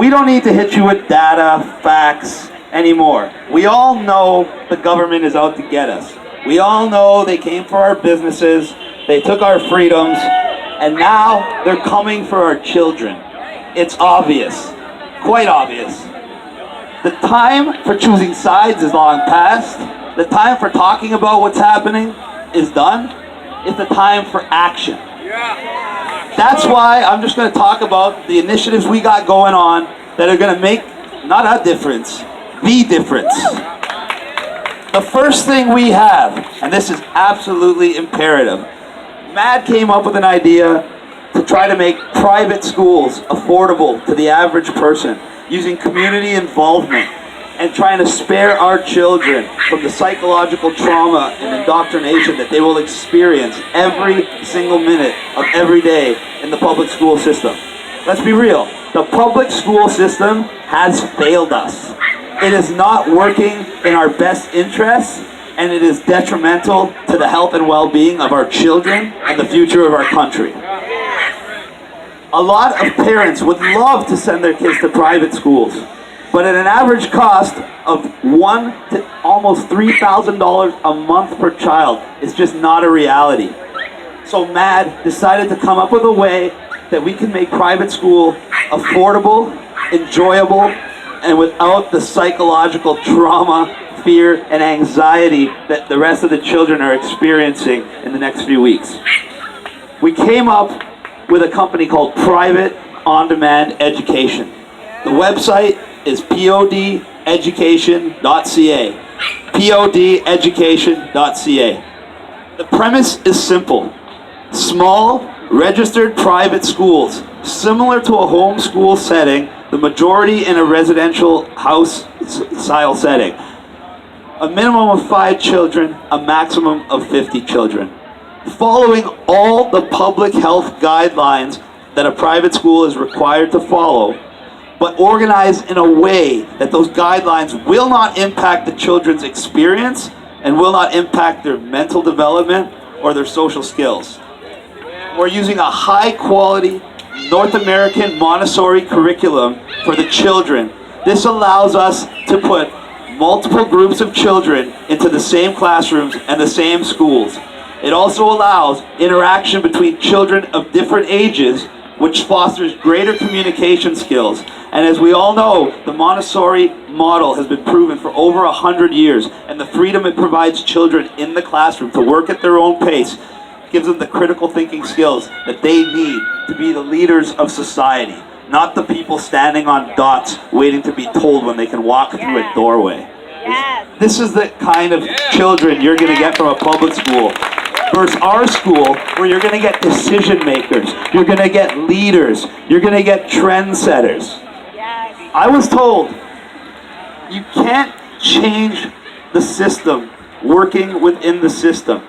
we don't need to hit you with data, facts anymore. We all know the government is out to get us. We all know they came for our businesses, they took our freedoms, and now they're coming for our children. It's obvious, quite obvious. The time for choosing sides is long past. The time for talking about what's happening is done. It's the time for action. That's why I'm just going to talk about the initiatives we got going on that are going to make not a difference, the difference. The first thing we have, and this is absolutely imperative, MAD came up with an idea to try to make private schools affordable to the average person using community involvement and trying to spare our children from the psychological trauma and indoctrination that they will experience every single minute of every day in the public school system. Let's be real, the public school system has failed us. It is not working in our best interests, and it is detrimental to the health and well-being of our children and the future of our country. A lot of parents would love to send their kids to private schools, but at an average cost of $1,000 to almost $3,000 a month per child, it's just not a reality. So MAD decided to come up with a way that we can make private school affordable, enjoyable, and without the psychological trauma, fear, and anxiety that the rest of the children are experiencing in the next few weeks. We came up with a company called Private On-Demand Education. The website is podeducation.ca. podeducation.ca. The premise is simple. Small, registered private schools, similar to a homeschool setting, the majority in a residential house-style setting. A minimum of 5 children, a maximum of 50 children. Following all the public health guidelines that a private school is required to follow, but organized in a way that those guidelines will not impact the children's experience and will not impact their mental development or their social skills. We're using a high-quality North American Montessori curriculum for the children. This allows us to put multiple groups of children into the same classrooms and the same schools. It also allows interaction between children of different ages, which fosters greater communication skills. And as we all know, the Montessori model has been proven for over 100 years, and the freedom it provides children in the classroom to work at their own pace gives them the critical thinking skills that they need to be the leaders of society, not the people standing on dots waiting to be told when they can walk through a doorway. This is the kind of children you're going to get from a public school versus our school, where you're going to get decision makers, you're going to get leaders, you're going to get trendsetters. I was told you can't change the system working within the system.